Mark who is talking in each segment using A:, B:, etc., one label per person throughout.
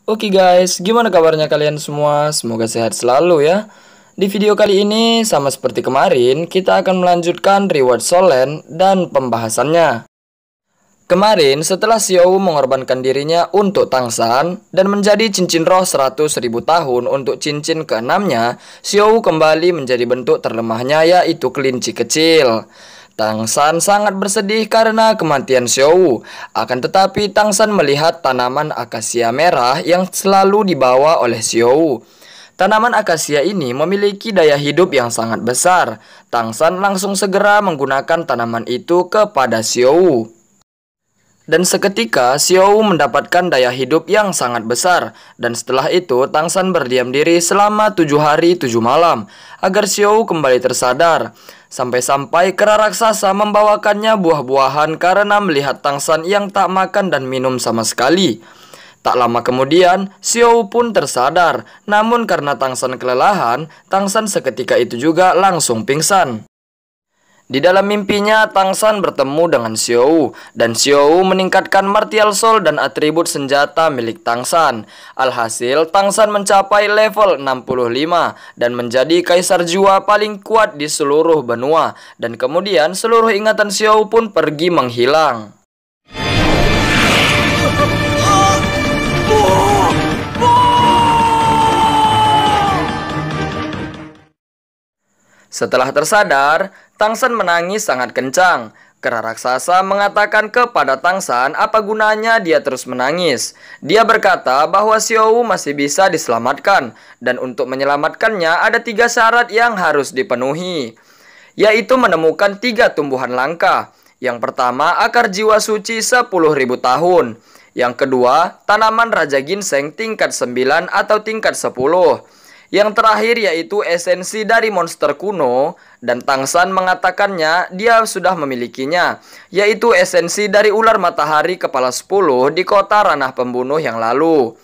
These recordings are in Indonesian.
A: Oke guys, gimana kabarnya kalian semua? Semoga sehat selalu ya. Di video kali ini, sama seperti kemarin, kita akan melanjutkan reward Solen dan pembahasannya. Kemarin, setelah Xiao mengorbankan dirinya untuk Tangsan dan menjadi cincin roh 100.000 tahun untuk cincin keenamnya, Xiao kembali menjadi bentuk terlemahnya, yaitu kelinci kecil. Tangsan sangat bersedih karena kematian Xiao. Akan tetapi Tangsan melihat tanaman akasia merah yang selalu dibawa oleh Xiao. Tanaman akasia ini memiliki daya hidup yang sangat besar. Tangsan langsung segera menggunakan tanaman itu kepada Xiao. Dan seketika Xiao mendapatkan daya hidup yang sangat besar. Dan setelah itu Tangsan berdiam diri selama 7 hari 7 malam agar Xiao kembali tersadar. Sampai-sampai kera raksasa membawakannya buah-buahan karena melihat Tangsan yang tak makan dan minum sama sekali. Tak lama kemudian Xiao pun tersadar. Namun karena Tangsan kelelahan, Tangsan seketika itu juga langsung pingsan. Di dalam mimpinya, Tangsan bertemu dengan Xiao, dan Xiao meningkatkan martial soul dan atribut senjata milik Tangsan. Alhasil, Tangsan mencapai level 65 dan menjadi kaisar jiwa paling kuat di seluruh benua. Dan kemudian, seluruh ingatan Xiao pun pergi menghilang. Setelah tersadar, Tangsan menangis sangat kencang. Kera raksasa mengatakan kepada Tangsan apa gunanya dia terus menangis. Dia berkata bahwa Xiao masih bisa diselamatkan. Dan untuk menyelamatkannya ada 3 syarat yang harus dipenuhi. Yaitu menemukan 3 tumbuhan langka. Yang pertama, akar jiwa suci 10.000 tahun. Yang kedua, tanaman Raja Ginseng tingkat 9 atau tingkat 10. Yang terakhir yaitu esensi dari monster kuno, dan Tangsan mengatakannya dia sudah memilikinya, yaitu esensi dari ular matahari kepala 10 di kota ranah pembunuh yang lalu.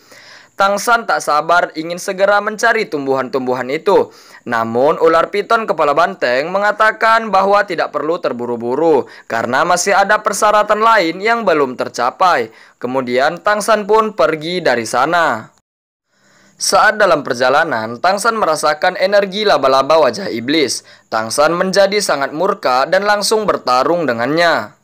A: Tangsan tak sabar ingin segera mencari tumbuhan-tumbuhan itu. Namun ular piton kepala banteng mengatakan bahwa tidak perlu terburu-buru karena masih ada persyaratan lain yang belum tercapai. Kemudian Tangsan pun pergi dari sana. Saat dalam perjalanan, Tangsan merasakan energi laba-laba wajah iblis. Tangsan menjadi sangat murka dan langsung bertarung dengannya.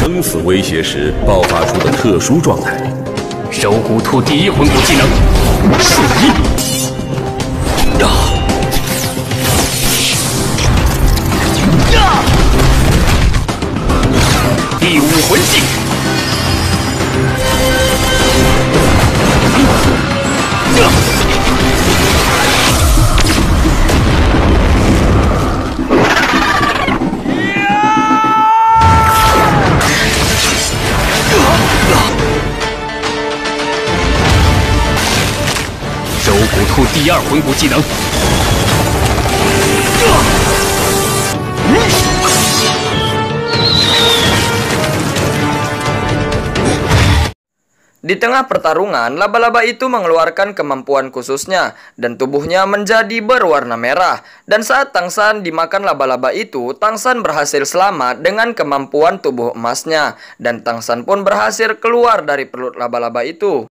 B: 生死威胁时爆发出的特殊状态。
C: 手骨兔第一魂骨技能，瞬移。第5魂技，手骨兔第2魂骨技能。
A: Di tengah pertarungan, laba-laba itu mengeluarkan kemampuan khususnya dan tubuhnya menjadi berwarna merah. Dan saat Tangsan dimakan laba-laba itu, Tangsan berhasil selamat dengan kemampuan tubuh emasnya. Dan Tangsan pun berhasil keluar dari perut laba-laba itu.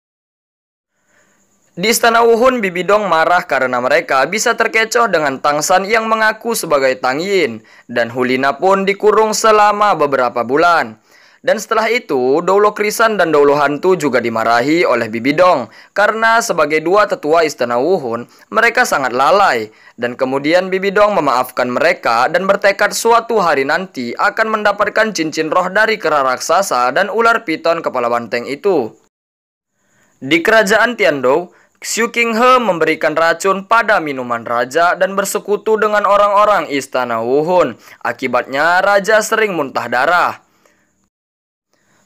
A: Di Istana Wuhun, Bibi Dong marah karena mereka bisa terkecoh dengan Tangsan yang mengaku sebagai Tang Yin. Dan Hulina pun dikurung selama beberapa bulan. Dan setelah itu, Doulo Krisan dan Doulo Hantu juga dimarahi oleh Bibi Dong. Karena sebagai 2 tetua Istana Wuhun, mereka sangat lalai. Dan kemudian Bibi Dong memaafkan mereka dan bertekad suatu hari nanti akan mendapatkan cincin roh dari kera raksasa dan ular piton kepala banteng itu. Di kerajaan Tiandou, Xiu Qinghe memberikan racun pada minuman raja dan bersekutu dengan orang-orang Istana Wuhun. Akibatnya, raja sering muntah darah.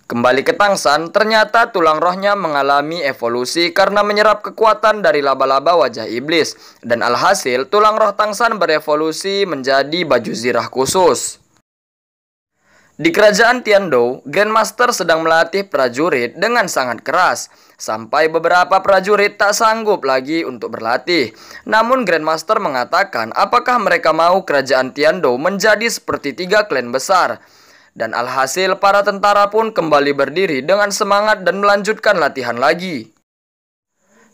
A: Kembali ke Tangsan, ternyata tulang rohnya mengalami evolusi karena menyerap kekuatan dari laba-laba wajah iblis. Dan alhasil, tulang roh Tangsan berevolusi menjadi baju zirah khusus. Di kerajaan Tiandou, Grandmaster sedang melatih prajurit dengan sangat keras, sampai beberapa prajurit tak sanggup lagi untuk berlatih. Namun Grandmaster mengatakan apakah mereka mau kerajaan Tiandou menjadi seperti 3 klan besar. Dan alhasil para tentara pun kembali berdiri dengan semangat dan melanjutkan latihan lagi.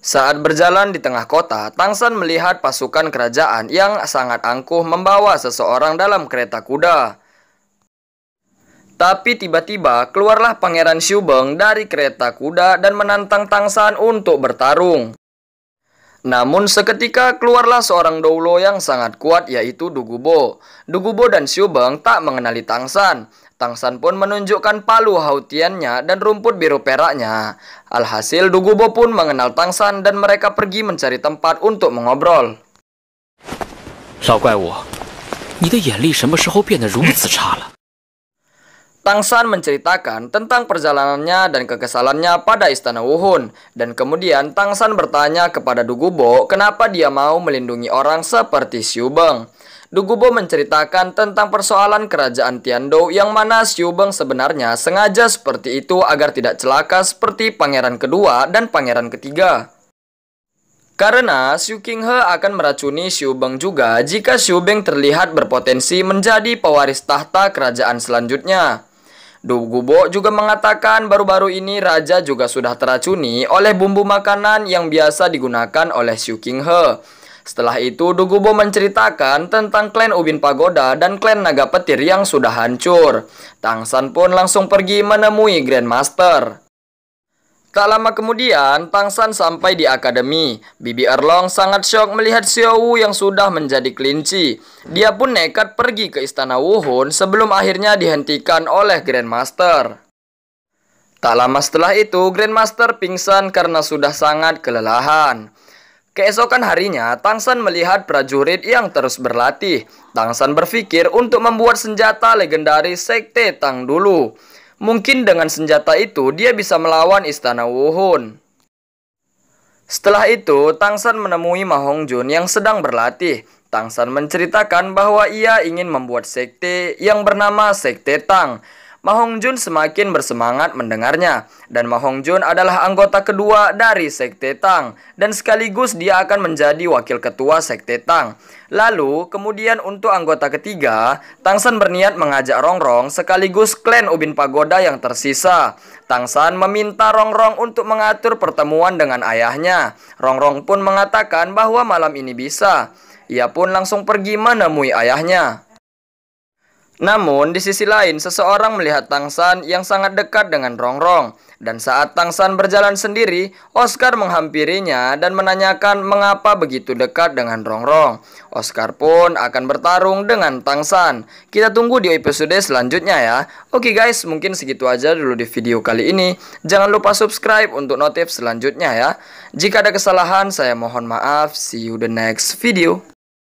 A: Saat berjalan di tengah kota, Tang San melihat pasukan kerajaan yang sangat angkuh membawa seseorang dalam kereta kuda. Tapi tiba-tiba keluarlah Pangeran Xiu Beng dari kereta kuda dan menantang Tang San untuk bertarung. Namun seketika keluarlah seorang doulo yang sangat kuat, yaitu Du Gubo. Du Gubo dan Xiu Beng tak mengenali Tang San. Tang San pun menunjukkan palu hautiannya dan rumput biru peraknya. Alhasil Du Gubo pun mengenal Tang San dan mereka pergi mencari tempat untuk mengobrol.
C: 老怪物，你的眼力什么时候变得如此差了？
A: Tang San menceritakan tentang perjalanannya dan kekesalannya pada Istana Wuhun. Dan kemudian Tang San bertanya kepada Du Gubo kenapa dia mau melindungi orang seperti Xiu Beng. Du Gubo menceritakan tentang persoalan kerajaan Tiandou yang mana Xiu Beng sebenarnya sengaja seperti itu agar tidak celaka seperti pangeran kedua dan pangeran ketiga. Karena Xiu Qinghe akan meracuni Xiu Beng juga jika Xiu Beng terlihat berpotensi menjadi pewaris tahta kerajaan selanjutnya. Du Gubo juga mengatakan baru-baru ini raja juga sudah teracuni oleh bumbu makanan yang biasa digunakan oleh Xiu Qinghe. Setelah itu Du Gubo menceritakan tentang klan Ubin Pagoda dan klan Naga Petir yang sudah hancur. Tang San pun langsung pergi menemui Grandmaster. Tak lama kemudian, Tang San sampai di akademi. Bibi Erlong sangat syok melihat Xiao Wu yang sudah menjadi kelinci. Dia pun nekat pergi ke istana Wuhun sebelum akhirnya dihentikan oleh Grandmaster. Tak lama setelah itu, Grandmaster pingsan karena sudah sangat kelelahan. Keesokan harinya, Tang San melihat prajurit yang terus berlatih. Tang San berpikir untuk membuat senjata legendaris Sekte Tang dulu. Mungkin dengan senjata itu dia bisa melawan istana Wuhun. Setelah itu, Tang San menemui Ma Hongjun yang sedang berlatih. Tang San menceritakan bahwa ia ingin membuat sekte yang bernama Sekte Tang. Ma Hongjun semakin bersemangat mendengarnya, dan Ma Hongjun adalah anggota kedua dari Sekte Tang, dan sekaligus dia akan menjadi wakil ketua Sekte Tang. Lalu, kemudian untuk anggota ketiga, Tang San berniat mengajak Rongrong sekaligus klan Ubin Pagoda yang tersisa. Tang San meminta Rongrong untuk mengatur pertemuan dengan ayahnya. Rongrong pun mengatakan bahwa malam ini bisa. Ia pun langsung pergi menemui ayahnya. Namun, di sisi lain, seseorang melihat Tang San yang sangat dekat dengan Rongrong. Dan saat Tang San berjalan sendiri, Oscar menghampirinya dan menanyakan mengapa begitu dekat dengan Rongrong. Oscar pun akan bertarung dengan Tang San. Kita tunggu di episode selanjutnya ya. Oke guys, mungkin segitu aja dulu di video kali ini. Jangan lupa subscribe untuk notif selanjutnya ya. Jika ada kesalahan, saya mohon maaf. See you the next video.